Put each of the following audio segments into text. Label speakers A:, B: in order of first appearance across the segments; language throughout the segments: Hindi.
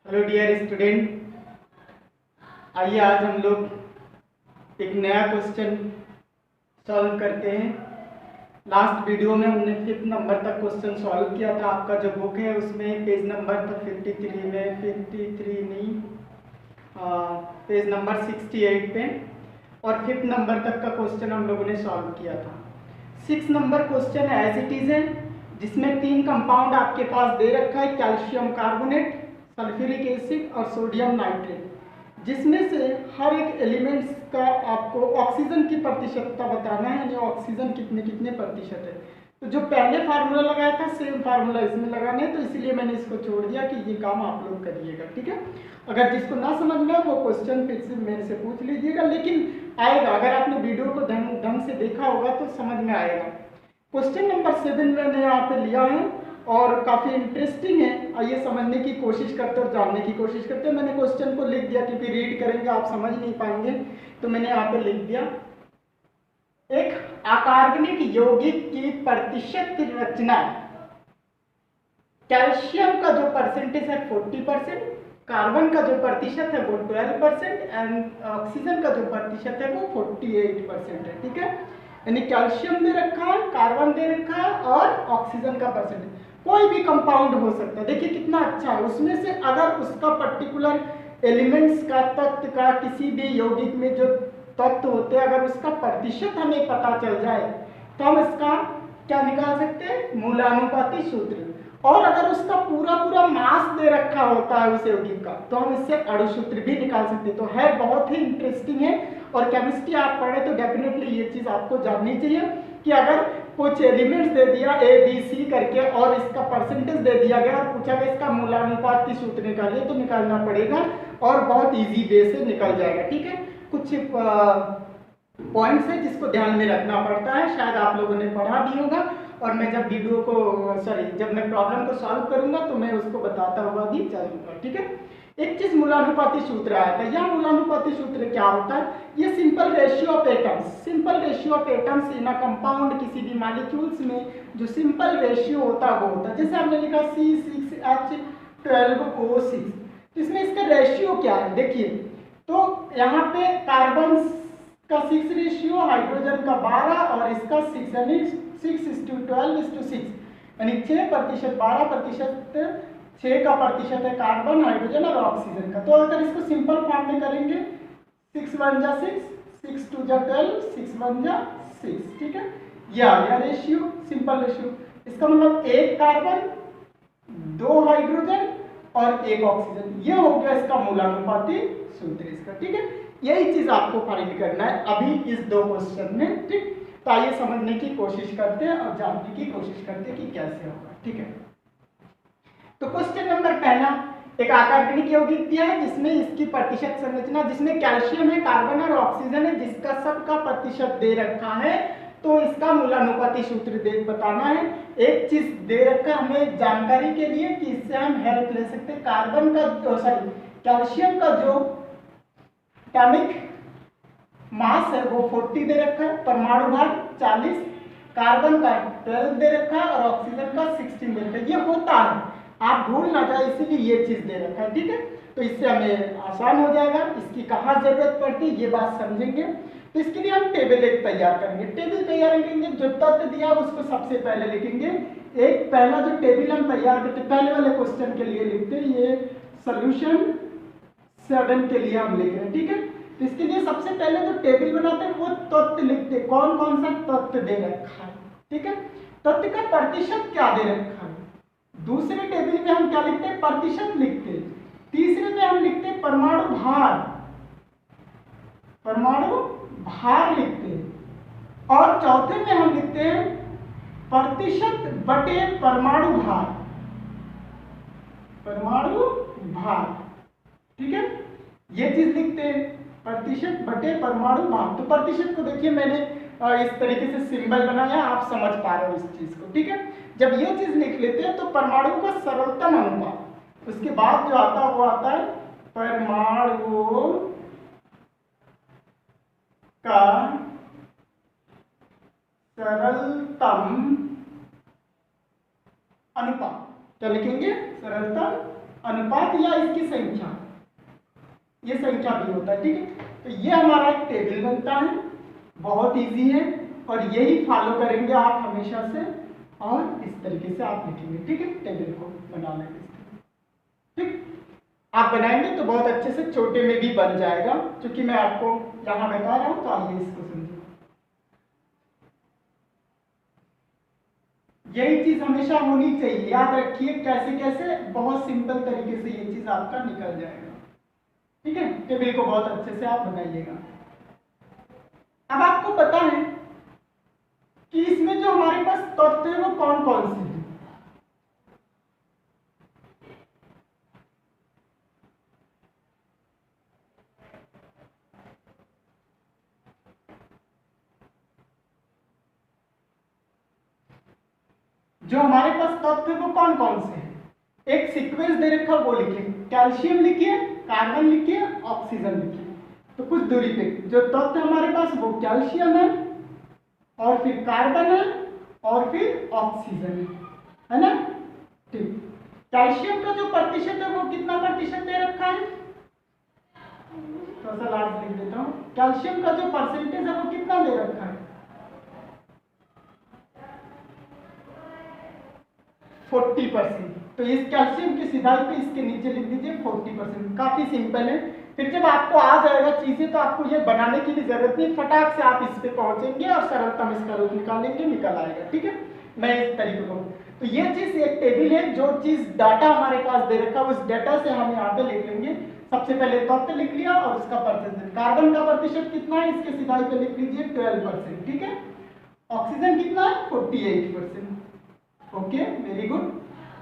A: हेलो डियर स्टूडेंट, आइए आज हम लोग एक नया क्वेश्चन सॉल्व करते हैं। लास्ट वीडियो में हमने 5th नंबर तक क्वेश्चन सॉल्व किया था। आपका जो बुक है उसमें पेज नंबर था 53 में, 53 नहीं, पेज नंबर 68 पे, और 5th नंबर तक का क्वेश्चन हम लोगों ने सॉल्व किया था। 6 number question as it is है, जिसमें 3 कंपाउंड आपके पास दे रखा है, कैल्शियम कार्बोनेट, सल्फ्यूरिक एसिड और सोडियम नाइट्रेट, जिसमें से हर एक एलिमेंट्स का आपको ऑक्सीजन की प्रतिशतता बताना है, यानी ऑक्सीजन कितने कितने प्रतिशत है। तो जो पहले फार्मूला लगाया था सेम फार्मूला इसमें लगाना है, तो इसीलिए मैंने इसको छोड़ दिया कि ये काम आप लोग करिएगा, ठीक है। अगर जिसको ना समझ में वो क्वेश्चन फिर से मेरे से पूछ लीजिएगा, लेकिन आएगा। अगर आपने वीडियो को ढंग से देखा होगा तो समझ में आएगा। क्वेश्चन नंबर 7 मैंने यहाँ पे लिया है और काफ़ी इंटरेस्टिंग है। आइए समझने की कोशिश करते और जानने की कोशिश करते हैं। मैंने क्वेश्चन को लिख दिया क्योंकि रीड करेंगे आप समझ नहीं पाएंगे, तो मैंने यहाँ पे लिख दिया। एक अकार्बनिक यौगिक की प्रतिशत रचना, कैल्शियम का जो परसेंटेज है 40%, कार्बन का जो प्रतिशत है वो 12% एंड ऑक्सीजन का जो प्रतिशत है वो 48% है, ठीक है। यानी कैल्शियम दे रखा है, कार्बन दे रखा है और ऑक्सीजन का परसेंटेज। कोई भी कंपाउंड हो सकता है, देखिए कितना अच्छा है। उसमें से अगर उसका पर्टिकुलर एलिमेंट्स का, तत्व का, किसी भी यौगिक में जो तत्व होते हैं, अगर उसका प्रतिशत हमें पता चल जाए तो हम इसका क्या निकाल सकते हैं, मूलानुपाती सूत्र। और अगर उसका पूरा पूरा मास दे रखा होता है उस यौगिक का, तो हम इससे अणु सूत्र भी निकाल सकते हैं। तो है बहुत ही इंटरेस्टिंग है, और केमिस्ट्री आप पढ़े तो डेफिनेटली ये चीज आपको जाननी चाहिए कि अगर कुछ एलिमेंट्स दे दिया ए बी सी करके और इसका परसेंटेज दे दिया गया और पूछा गया इसका मूलानुपाती सूत्र निकालिए, तो निकालना पड़ेगा और बहुत इजी वे से निकल जाएगा, ठीक है। कुछ पॉइंट्स है जिसको ध्यान में रखना पड़ता है, शायद आप लोगों ने पढ़ा भी होगा, और मैं जब वीडियो को जब मैं प्रॉब्लम को सॉल्व करूंगा तो मैं उसको बताता हुआ भी चलूंगा, ठीक है। एक चीज मूलानुपाती सूत्र आया था। यह मूलानुपाती सूत्र क्या होता है, ये simple ratio of atoms, simple ratio of atoms in a compound, किसी भी मॉलिक्यूल्स में जो सिंपल रेशियो होता है वो होता है। जैसे हमने लिखा C6H12O6, इसमें इसका रेशियो क्या है देखिए, तो यहाँ पे कार्बन का 6 रेशियो, हाइड्रोजन का 12 और इसका 6, यानी 6:12:6, यानी 6%, 12%, 6 का प्रतिशत है कार्बन, हाइड्रोजन और ऑक्सीजन का। तो अगर इसको सिंपल फॉर्म में करेंगे 6 1 जा 6, 6 2 जा 12, 6 1 जा 6, ठीक है। ये आ गया रेशियो, सिंपल रेशियो। इसका मतलब 1 कार्बन, 2 हाइड्रोजन और 1 ऑक्सीजन, ये हो गया इसका मूलानुपाती सूत्र इसका, ठीक है। यही चीज आपको फाइंड करना है अभी इस 2 क्वेश्चन में, ठीक। तो आइए समझने की कोशिश करते हैं और जानने की कोशिश करते हैं कि कैसे होगा, ठीक है। तो क्वेश्चन नंबर पहला, एक अकार्बनिक यौगिक दिया है जिसमें इसकी प्रतिशत संरचना, जिसमें कैल्शियम है, कार्बन और ऑक्सीजन है, जिसका सबका प्रतिशत दे रखा है, तो इसका मूलानुपाती सूत्र बताना है। एक चीज दे रखा हमें जानकारी के लिए कि इससे हम हेल्प ले सकते हैं। कार्बन का कैल्शियम का जो एटॉमिक मास है वो 40 दे रखा है, परमाणु भार 40, कार्बन का 12 दे रखा है और ऑक्सीजन का 16 दे रखा है। ये होता है, आप भूल ना जाए, इसीलिए ये चीज दे रखा है, ठीक है। तो इससे हमें आसान हो जाएगा, इसकी कहाँ जरूरत पड़ती है ये बात समझेंगे। तो इसके लिए हम टेबल एक तैयार करेंगे। टेबल तैयार करेंगे, जो तत्व दिया उसको सबसे पहले लिखेंगे। एक पहला जो टेबल हम तैयार करते पहले वाले क्वेश्चन के लिए लिखते हैं, ये सोल्यूशन 7 के लिए हम लिख रहे हैं, ठीक है। तो इसके लिए सबसे पहले जो टेबल बनाते हैं वो तत्व लिखते हैं, कौन कौन सा तत्व दे रखा है, ठीक है। तत्व का प्रतिशत क्या दे रखा है। दूसरे टेबल में हम क्या लिखते हैं, प्रतिशत लिखते हैं। तीसरे में हम लिखते हैं परमाणु भार, परमाणु भार लिखते हैं। और चौथे में हम लिखते हैं प्रतिशत बटे परमाणु भार, परमाणु भार, ठीक है। ये चीज लिखते हैं, प्रतिशत बटे परमाणु भार। तो प्रतिशत को देखिए मैंने इस तरीके से सिंबल बनाया, आप समझ पा रहे हो इस चीज को, ठीक है। जब ये चीज लिख लेते हैं तो परमाणु का सरलतम अनुपात, उसके बाद जो आता है वो आता है परमाणु का सरलतम अनुपात। क्या लिखेंगे, सरलतम अनुपात या इसकी संख्या, ये संख्या भी होता है, ठीक है। तो ये हमारा एक टेबल बनता है, बहुत इजी है और यही फॉलो करेंगे आप हमेशा से और इस तरीके से आप लिखेंगे, ठीक है। टेबल को बना लेंगे, ठीक। आप बनाएंगे तो बहुत अच्छे से छोटे में भी बन जाएगा, क्योंकि मैं आपको यहाँ बता रहा हूँ, तो आइए इसको समझिए। यही चीज हमेशा होनी चाहिए, याद रखिए कैसे कैसे, बहुत सिंपल तरीके से ये चीज आपका निकल जाएगा, ठीक है। टेबल को बहुत अच्छे से आप बनाइएगा। अब आपको पता है कि इसमें जो हमारे पास तत्व है वो कौन कौन से हैं। जो हमारे पास तत्व है वो कौन कौन से हैं, एक सीक्वेंस दे रखा वो लिखिए, कैल्शियम लिखिए, कार्बन लिखिए, ऑक्सीजन लिखिए। तो कुछ दूरी पे जो तत्व हमारे पास वो कैल्शियम है, और फिर कार्बन है, और फिर ऑक्सीजन है ना, ठीक। कैल्शियम का जो प्रतिशत है वो कितना प्रतिशत दे रखा है, थोड़ा सा लार्ज लिख देता हूं। कैल्शियम का जो परसेंटेज है वो कितना दे रखा है, 40%। तो इस कैल्शियम की सिधाई पे इसके नीचे लिख दीजिए 40%। काफी सिंपल है। फिर जब आपको आ जाएगा चीजें तो आपको ये बनाने की भी जरूरत नहीं, फटाक से आप इस पे पहुंचेंगे और सरलतम इसका रूप निकालेंगे, निकल आएगा, ठीक है। मैं इस तरीके को, तो ये चीज एक टेबल है, जो चीज डाटा हमारे पास दे रखा है उस डाटा से हम यहाँ पे लिख लेंगे। सबसे पहले तत्व लिख लिया और उसका परसेंटेज, कार्बन का प्रतिशत कितना है इसके सिधाई पे लिख लीजिए 12%, ठीक है। ऑक्सीजन कितना है 48%, ओके, वेरी गुड।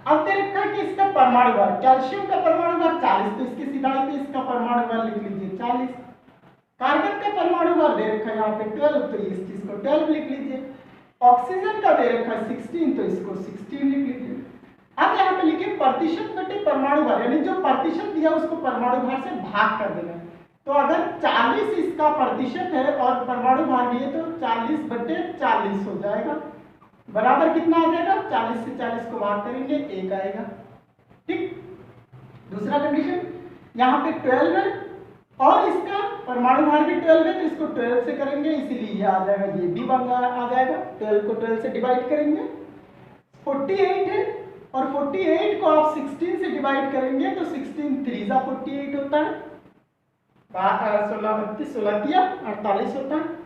A: अब दे रखा है कि इसका परमाणु भार, कैल्शियम का परमाणु भार 40, तो इसकी सिधाई पे इसका परमाणु भार लिख लीजिए 40। कार्बन का परमाणु भार दे रखा है यहाँ पे 12, तो इस चीज को 12 लिख लीजिए। ऑक्सीजन का दे रखा है 16, तो इसको 16 लिख लीजिए। अब यहाँ पे लिखिए प्रतिशत बटे परमाणु भार, यानी जो प्रतिशत दिया उसको परमाणु भार से भाग कर देना। तो अगर 40 इसका प्रतिशत है और परमाणु भार भी है तो 40 बटे 40 हो जाएगा, बराबर कितना आ जाएगा, 40 से 40 को भाग करेंगे 1 आएगा, ठीक। दूसरा कंडीशन, यहाँ पे 12 है और इसका परमाणु भार भी 12 है, तो इसको 12 से करेंगे, इसीलिए ये आ जाएगा, ये भी आ जाएगा। 12 को 12 से डिवाइड करेंगे, 48 है और 48 को आप 16 से डिवाइड करेंगे तो 16 3 जा 48 होता है, 16 32 16 दिया 48 होता है।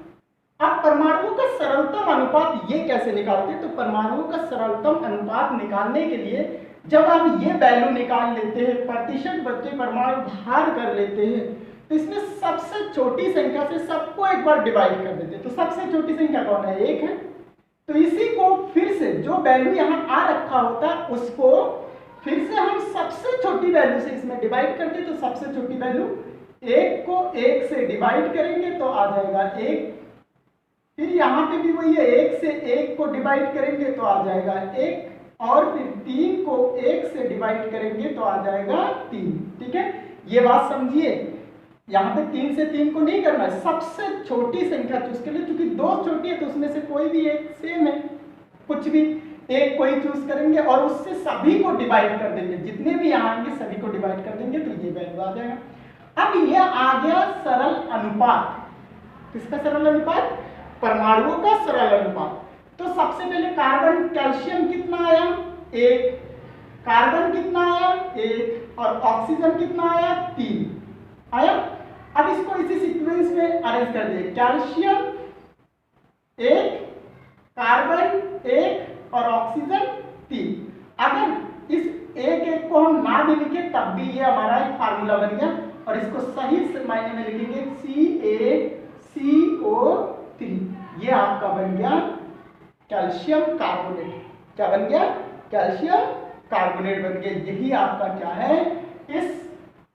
A: अब परमाणुओं का सरलतम अनुपात ये कैसे निकालते हैं, तो परमाणुओं का सरलतम अनुपात निकालने के लिए जब आप ये वैल्यू निकाल लेते हैं, प्रतिशत बटे परमाणु भार कर लेते हैं, तो इसमें सबसे छोटी संख्या से सबको एक बार डिवाइड कर देते हैं। तो सबसे छोटी संख्या कौन है, 1 है। तो इसी को फिर से जो वैल्यू यहाँ आ रखा होता है उसको फिर से हम सबसे छोटी वैल्यू से इसमें डिवाइड करते, तो सबसे छोटी वैल्यू 1 को 1 से डिवाइड करेंगे तो आ जाएगा 1। फिर यहाँ पे भी वही है, 1 से 1 को डिवाइड करेंगे तो आ जाएगा 1, और फिर 3 को 1 से डिवाइड करेंगे तो आ जाएगा 3, ठीक है। ये बात समझिए, यहाँ पे 3 से 3 को नहीं करना है, सबसे छोटी संख्या चूज कर ले, क्योंकि 2 छोटी है तो उसमें से कोई भी एक सेम है, कुछ भी एक कोई चूज करेंगे और उससे सभी को डिवाइड कर देंगे, जितने भी यहाँ आएंगे सभी को डिवाइड कर देंगे तो ये वैल्यू आ जाएगा। अब ये आ गया सरल अनुपात, किसका सरल अनुपात, परमाणुओं का सरल अनुपात। तो सबसे पहले कार्बन कैल्शियम कितना आया 1, कार्बन कितना आया 1, और ऑक्सीजन कितना आया 3 आया। अब इसको इसी सीक्वेंस में अरेंज कर दिए, कैल्शियम 1, कार्बन 1 और ऑक्सीजन 3। अगर इस 1 को हम ना भी लिखे तब भी ये हमारा एक फार्मूला बन गया, और इसको सही मायने में लिखेंगे CaCO3, ये आपका बन गया कैल्शियम कार्बोनेट। क्या बन गया, कैल्शियम कार्बोनेट बन गया। यही आपका क्या है, इस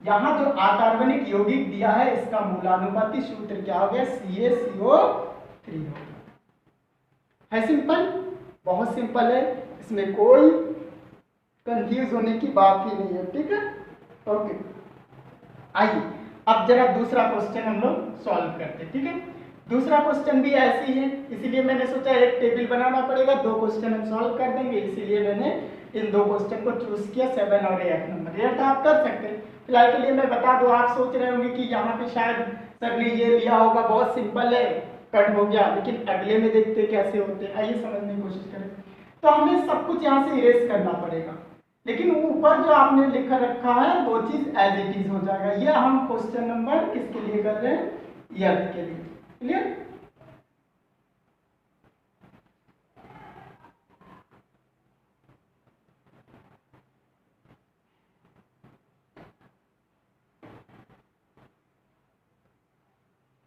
A: यहाँ जो अकार्बनिक यौगिक दिया है इसका मूलानुपाती सूत्र क्या हो गया, CaCO3 हो गया। है सिंपल, बहुत सिंपल है, इसमें कोई कंफ्यूज होने की बात ही नहीं है, ठीक है। ओके, आइए अब जरा दूसरा क्वेश्चन हम लोग सॉल्व करते हैं, ठीक है। दूसरा क्वेश्चन भी ऐसे ही है, इसीलिए मैंने सोचा एक टेबल बनाना पड़ेगा, 2 क्वेश्चन हम सॉल्व कर देंगे, इसीलिए मैंने इन 2 क्वेश्चन को चूज किया, 7 और 8 नंबर। 8 आप कर सकते हैं। फिलहाल के लिए मैं बता दूं, आप सोच रहे होंगे कि यहाँ पे शायद सर ने ये लिया होगा, बहुत सिंपल है, कट हो गया, लेकिन अगले में देखते कैसे होते हैं, आइए समझने की कोशिश करें। तो हमें सब कुछ यहाँ से इरेज करना पड़ेगा, लेकिन ऊपर जो आपने लिखा रखा है वो चीज एज इट इज हो जाएगा। ये हम क्वेश्चन नंबर किसके लिए कर रहे हैं, यर्थ के लिए। क्लियर?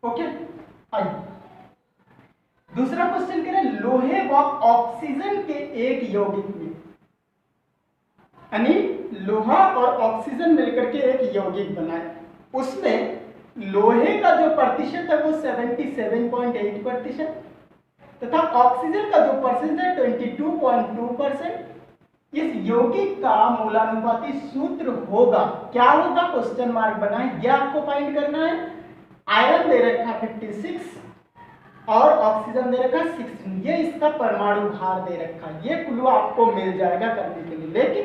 A: ओके, आइए दूसरा क्वेश्चन कह रहे हैं, लोहे व ऑक्सीजन के एक यौगिक में, यानी लोहा और ऑक्सीजन मिलकर के एक यौगिक बनाए, उसमें लोहे का जो प्रतिशत है वो 77.8% तथा ऑक्सीजन का जो परसेंट है 22.2%। इस यौगिक का मूलानुपाती सूत्र होगा, क्या होगा, क्वेश्चन मार्क बनाए, ये आपको फाइंड करना है। आयरन दे रखा 56 और ऑक्सीजन दे रखा 16, ये इसका परमाणु भार दे रखा, ये क्लू आपको मिल जाएगा करने के लिए। लेकिन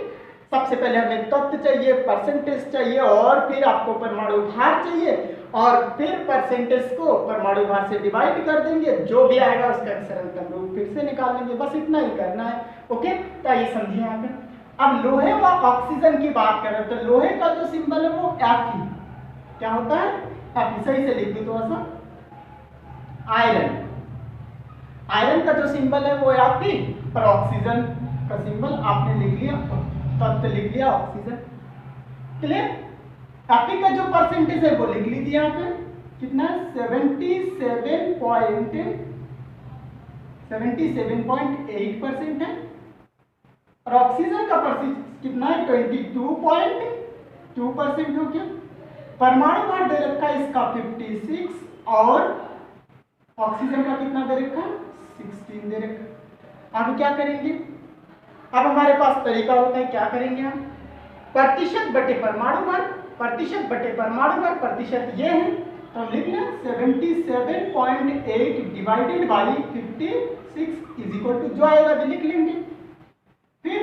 A: सबसे पहले हमें तत्व चाहिए, परसेंटेज चाहिए, और फिर आपको परमाणु भार चाहिए, और फिर परसेंटेज को परमाणु भार से डिवाइड कर देंगे, जो भी आएगा उसका सरलतम रूप फिर से निकाल लेंगे, बस इतना ही करना है। ओके, तो ये समझिए यहाँ पे। अब लोहे व ऑक्सीजन की बात करें तो लोहे का जो सिंबल है वो Fe, क्या होता है, Fe, सही से लिख दी थोड़ा सा। आयरन, आयरन का जो सिंबल है वो Fe, और ऑक्सीजन का सिंबल आपने लिख लिया, तत्व लिख लिया ऑक्सीजन। क्लियर? Fe का जो परसेंटेज है वो लिख लीजिए यहाँ पे, कितना है, 77.8% है, और ऑक्सीजन का परसेंटेज कितना है, 22.2% हो गया। परमाणु भार दे रखा है इसका 56, और ऑक्सीजन का कितना दे रखा है, 16 दे रखा। अब क्या करेंगे, अब हमारे पास तरीका होता है, क्या करेंगे हम, प्रतिशत बटे परमाणु भार, प्रतिशत बटे परमाणु भार, प्रतिशत ये है, तो हम लिख लें 77.8 divided by 56 is equal to, जो आएगा भी लिख लेंगे, फिर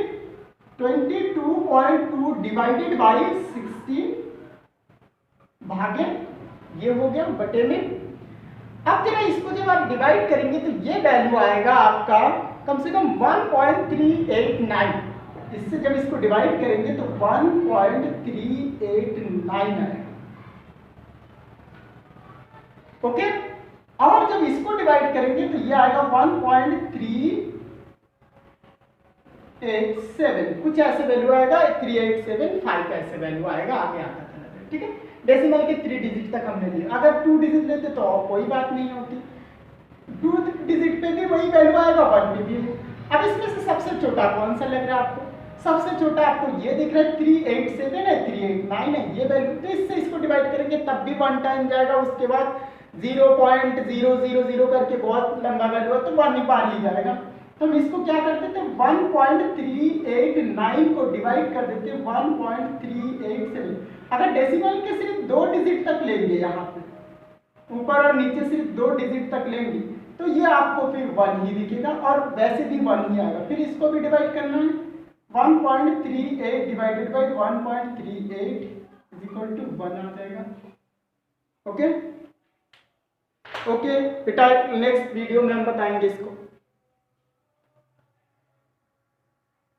A: 22.2 डिवाइडेड बाई 16 भागे, ये हो गया बटे में। अब जरा इसको जब आप डिवाइड करेंगे तो ये वैल्यू आएगा आपका कम से कम 1.389, इससे जब इसको डिवाइड करेंगे तो 1.389 आएगा। ओके, और जब इसको डिवाइड करेंगे तो ये आएगा 1.387, कुछ ऐसे वैल्यू आएगा, 3875 ऐसे वैल्यू आएगा, आगे आता था। ठीक है, डेसिमल के 3 डिजिट तक हमने लिए, अगर 2 डिजिट लेते तो कोई बात नहीं होती, 2 डिजिट पे भी वही वैल्यू आएगा, 1 पे भी। अब इसमें से सबसे छोटा कौन सा लग रहा है आपको, सबसे छोटा आपको ये दिख रहा है, 387 है, 389 है, ये वैल्यू, तो इससे इसको डिवाइड करेंगे तब भी 1 टाइम जाएगा, उसके बाद 0.000 करके बहुत लंबा वैल्यू है तो 1 ही बार ही जाएगा। तो हम इसको क्या करते थे, 1.389 को डिवाइड कर देते 1.387। अगर डेसिमल के सिर्फ 2 डिजिट तक लेंगे, यहाँ पे ऊपर और नीचे सिर्फ 2 डिजिट तक लेंगे, तो ये आपको फिर 1 ही दिखेगा, और वैसे भी 1 ही आएगा। फिर इसको भी डिवाइड करना है, 1.38 divided by 1.38 is equal to 1 आ जाएगा। ओके ओके बेटा, नेक्स्ट वीडियो में हम बताएंगे इसको।